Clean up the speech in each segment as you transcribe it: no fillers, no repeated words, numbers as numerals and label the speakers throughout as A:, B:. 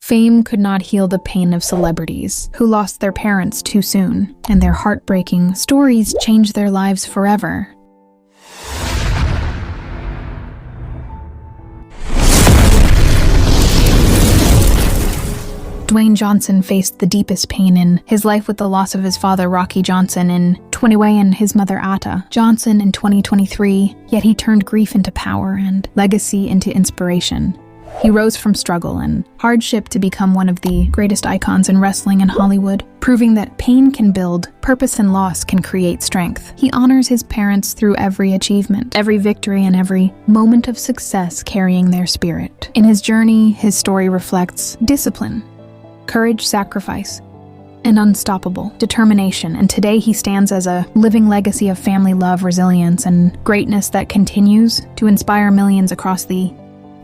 A: Fame could not heal the pain of celebrities who lost their parents too soon, and their heartbreaking stories changed their lives forever. Dwayne Johnson faced the deepest pain in his life with the loss of his father, Rocky Johnson, in 2020, and his mother, Atta Johnson, in 2023, yet he turned grief into power and legacy into inspiration. He rose from struggle and hardship to become one of the greatest icons in wrestling and Hollywood, proving that pain can build, purpose and loss can create strength. He honors his parents through every achievement, every victory, and every moment of success, carrying their spirit. In his journey, his story reflects discipline, courage, sacrifice, and unstoppable determination, and today he stands as a living legacy of family love, resilience, and greatness that continues to inspire millions across the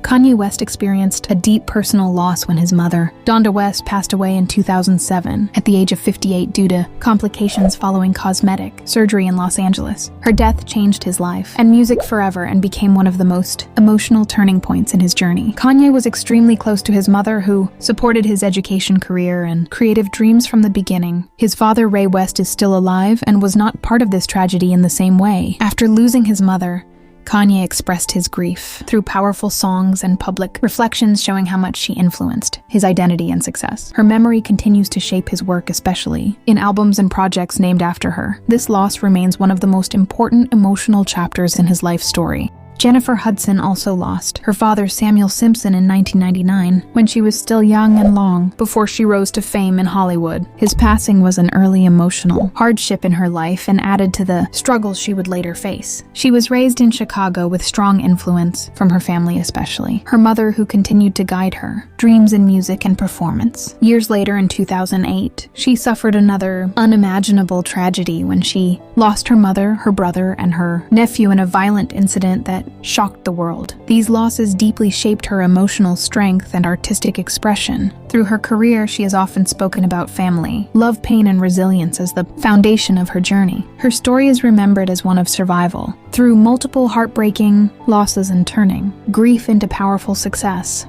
A: Kanye West experienced a deep personal loss when his mother, Donda West, passed away in 2007 at the age of 58 due to complications following cosmetic surgery in Los Angeles. Her death changed his life and music forever and became one of the most emotional turning points in his journey. Kanye was extremely close to his mother, who supported his education, career, and creative dreams from the beginning. His father, Ray West, is still alive and was not part of this tragedy in the same way. After losing his mother, Kanye expressed his grief through powerful songs and public reflections, showing how much she influenced his identity and success. Her memory continues to shape his work, especially in albums and projects named after her. This loss remains one of the most important emotional chapters in his life story. Jennifer Hudson also lost her father, Samuel Simpson, in 1999 when she was still young and long before she rose to fame in Hollywood. His passing was an early emotional hardship in her life and added to the struggles she would later face. She was raised in Chicago with strong influence from her family, especially her mother, who continued to guide her dreams in music and performance. Years later, in 2008, she suffered another unimaginable tragedy when she lost her mother, her brother, and her nephew in a violent incident that shocked the world. These losses deeply shaped her emotional strength and artistic expression. Through her career, she has often spoken about family, love, pain, and resilience as the foundation of her journey. Her story is remembered as one of survival, through multiple heartbreaking losses and turning grief into powerful success.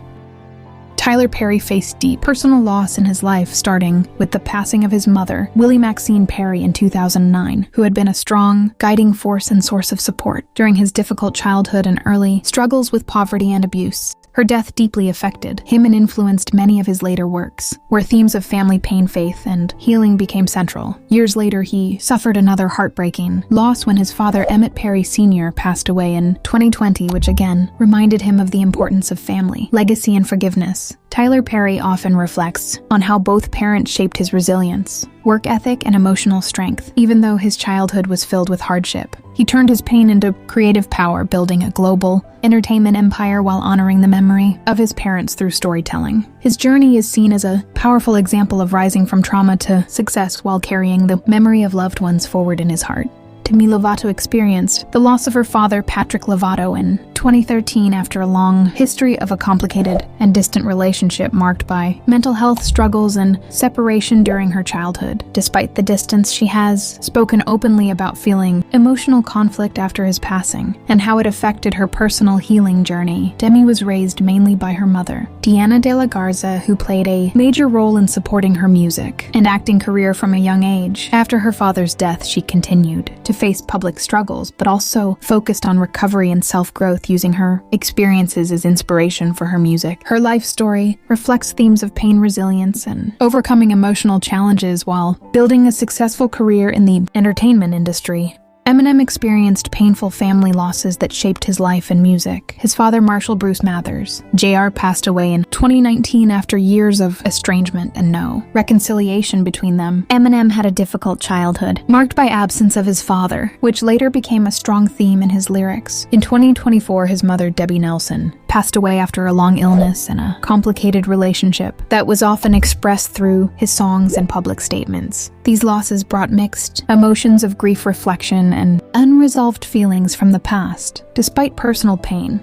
A: Tyler Perry faced deep personal loss in his life, starting with the passing of his mother, Willie Maxine Perry, in 2009, who had been a strong, guiding force and source of support during his difficult childhood and early struggles with poverty and abuse. Her death deeply affected him and influenced many of his later works, where themes of family, pain, faith, and healing became central. Years later, he suffered another heartbreaking loss when his father, Emmett Perry Sr., passed away in 2020, which again reminded him of the importance of family, legacy, and forgiveness. Tyler Perry often reflects on how both parents shaped his resilience, work ethic, and emotional strength, even though his childhood was filled with hardship. He turned his pain into creative power, building a global entertainment empire while honoring the memory of his parents through storytelling. His journey is seen as a powerful example of rising from trauma to success while carrying the memory of loved ones forward in his heart. Demi Lovato experienced the loss of her father, Patrick Lovato, in 2013 after a long history of a complicated and distant relationship marked by mental health struggles and separation during her childhood. Despite the distance, she has spoken openly about feeling emotional conflict after his passing and how it affected her personal healing journey. Demi was raised mainly by her mother, Diana de la Garza, who played a major role in supporting her music and acting career from a young age. After her father's death, she continued to face public struggles, but also focused on recovery and self-growth, using her experiences as inspiration for her music. Her life story reflects themes of pain, resilience, and overcoming emotional challenges while building a successful career in the entertainment industry. Eminem experienced painful family losses that shaped his life and music. His father, Marshall Bruce Mathers, Jr., passed away in 2019 after years of estrangement and no reconciliation between them. Eminem had a difficult childhood, marked by absence of his father, which later became a strong theme in his lyrics. In 2024, his mother, Debbie Nelson, passed away after a long illness and a complicated relationship that was often expressed through his songs and public statements. These losses brought mixed emotions of grief, reflection, and unresolved feelings from the past. Despite personal pain,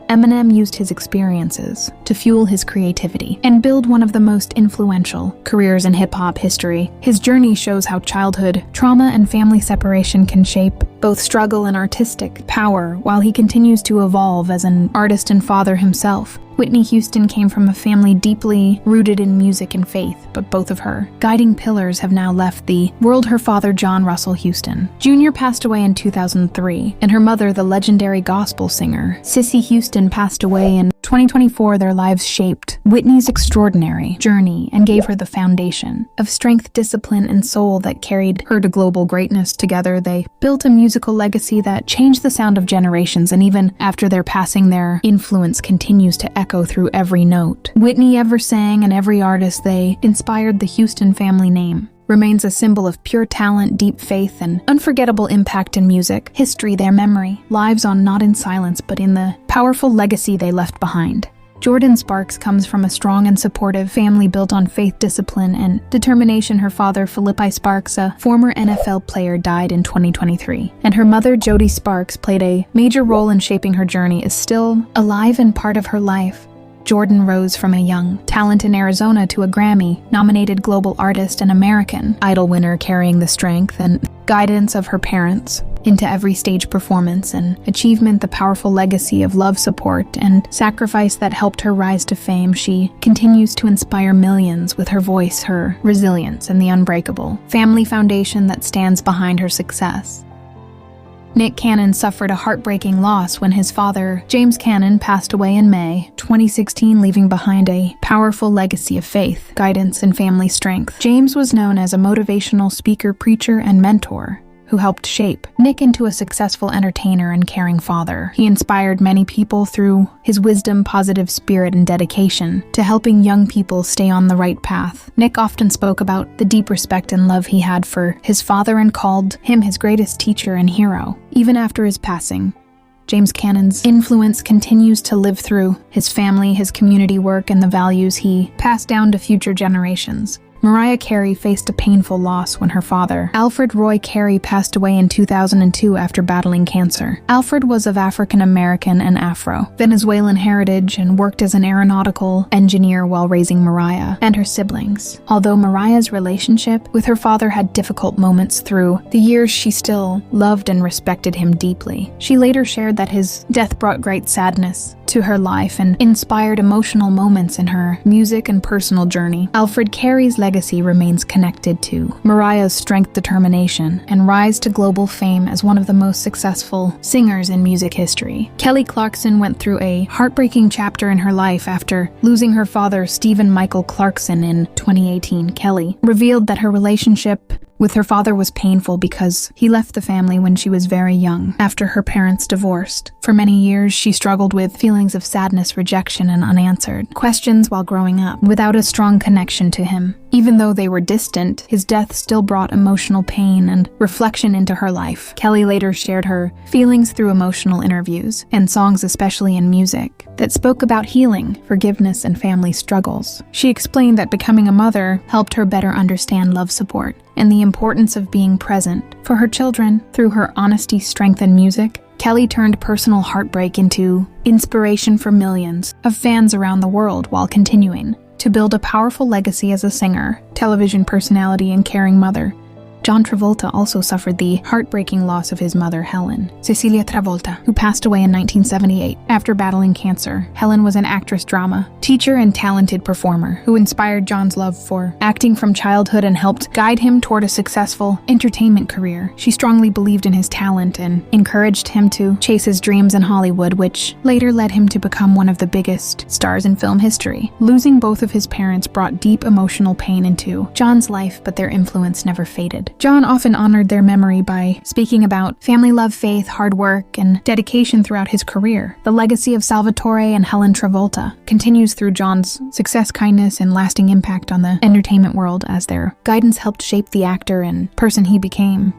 A: Eminem used his experiences to fuel his creativity and build one of the most influential careers in hip-hop history. His journey shows how childhood trauma and family separation can shape both struggle and artistic power, while he continues to evolve as an artist and father himself. Whitney Houston came from a family deeply rooted in music and faith, but both of her guiding pillars have now left the world. Her father, John Russell Houston Jr., passed away in 2003, and her mother, the legendary gospel singer Cissy Houston, passed away in 2024. Their lives shaped Whitney's extraordinary journey and gave her the foundation of strength, discipline, and soul that carried her to global greatness. Together, they built a musical legacy that changed the sound of generations, and even after their passing, their influence continues to echo through every note Whitney ever sang, and every artist they inspired. The Houston family name remains a symbol of pure talent, deep faith, and unforgettable impact in music history. Their memory lives on not in silence, but in the powerful legacy they left behind. Jordin Sparks comes from a strong and supportive family built on faith, discipline, and determination. Her father, Philippi Sparks, a former NFL player, died in 2023, and her mother, Jody Sparks, played a major role in shaping her journey, is still alive and part of her life. Jordin rose from a young talent in Arizona to a Grammy-nominated global artist and American Idol winner, carrying the strength and guidance of her parents into every stage performance and achievement. The powerful legacy of love, support, and sacrifice that helped her rise to fame. She continues to inspire millions with her voice, her resilience, and the unbreakable family foundation that stands behind her success. Nick Cannon suffered a heartbreaking loss when his father, James Cannon, passed away in May 2016, leaving behind a powerful legacy of faith, guidance, and family strength. James was known as a motivational speaker, preacher, and mentor who helped shape Nick into a successful entertainer and caring father. He inspired many people through his wisdom, positive spirit, and dedication to helping young people stay on the right path. Nick often spoke about the deep respect and love he had for his father and called him his greatest teacher and hero. Even after his passing, James Cannon's influence continues to live through his family, his community work, and the values he passed down to future generations. Mariah Carey faced a painful loss when her father, Alfred Roy Carey, passed away in 2002 after battling cancer. Alfred was of African American and Afro-Venezuelan heritage and worked as an aeronautical engineer while raising Mariah and her siblings. Although Mariah's relationship with her father had difficult moments through the years, she still loved and respected him deeply. She later shared that his death brought great sadness to her life and inspired emotional moments in her music and personal journey. Alfred Carey's legacy remains connected to Mariah's strength, determination, and rise to global fame as one of the most successful singers in music history. Kelly Clarkson went through a heartbreaking chapter in her life after losing her father, Stephen Michael Clarkson, in 2018. Kelly revealed that her relationship with her father was painful because he left the family when she was very young, after her parents divorced. For many years, she struggled with feelings of sadness, rejection, and unanswered questions while growing up, without a strong connection to him. Even though they were distant, his death still brought emotional pain and reflection into her life. Kelly later shared her feelings through emotional interviews and songs, especially in music, that spoke about healing, forgiveness, and family struggles. She explained that becoming a mother helped her better understand love, support, and the importance of being present for her children. Through her honesty, strength, and music, Kelly turned personal heartbreak into inspiration for millions of fans around the world while continuing to build a powerful legacy as a singer, television personality, and caring mother. John Travolta also suffered the heartbreaking loss of his mother, Helen Cecilia Travolta, who passed away in 1978 after battling cancer. Helen was an actress, drama teacher, and talented performer who inspired John's love for acting from childhood and helped guide him toward a successful entertainment career. She strongly believed in his talent and encouraged him to chase his dreams in Hollywood, which later led him to become one of the biggest stars in film history. Losing both of his parents brought deep emotional pain into John's life, but their influence never faded. John often honored their memory by speaking about family love, faith, hard work, and dedication throughout his career. The legacy of Salvatore and Helen Travolta continues through John's success, kindness, and lasting impact on the entertainment world, as their guidance helped shape the actor and person he became.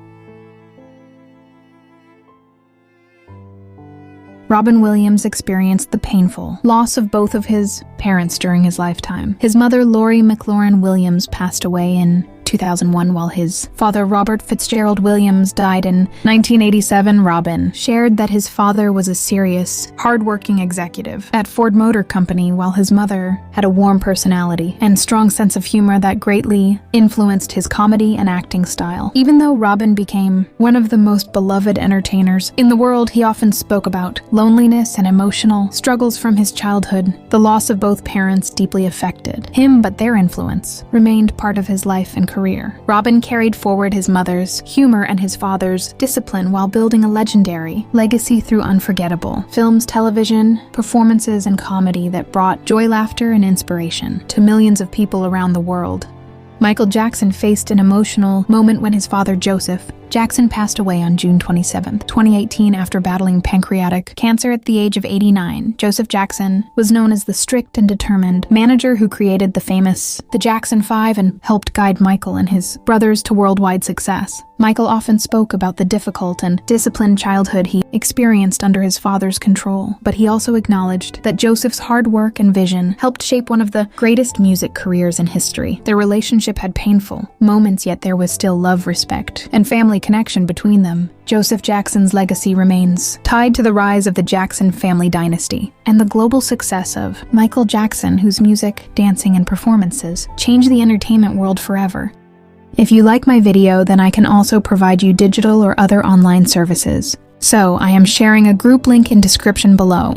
A: Robin Williams experienced the painful loss of both of his parents during his lifetime. His mother, Lori McLaurin Williams, passed away in 2001, while his father, Robert Fitzgerald Williams, died in 1987. Robin shared that his father was a serious, hardworking executive at Ford Motor Company, while his mother had a warm personality and strong sense of humor that greatly influenced his comedy and acting style. Even though Robin became one of the most beloved entertainers in the world, he often spoke about loneliness and emotional struggles from his childhood. The loss of both parents deeply affected him, but their influence remained part of his life and career. Robin carried forward his mother's humor and his father's discipline while building a legendary legacy through unforgettable films, television, performances, and comedy that brought joy, laughter, and inspiration to millions of people around the world. Michael Jackson faced an emotional moment when his father, Joseph Jackson, passed away on June 27, 2018, after battling pancreatic cancer at the age of 89. Joseph Jackson was known as the strict and determined manager who created the famous The Jackson 5 and helped guide Michael and his brothers to worldwide success. Michael often spoke about the difficult and disciplined childhood he experienced under his father's control, but he also acknowledged that Joseph's hard work and vision helped shape one of the greatest music careers in history. Their relationship had painful moments, yet there was still love, respect, and family connection between them. Joseph Jackson's legacy remains tied to the rise of the Jackson family dynasty and the global success of Michael Jackson, whose music, dancing, and performances changed the entertainment world forever. If you like my video, then I can also provide you digital or other online services. So I am sharing a group link in description below.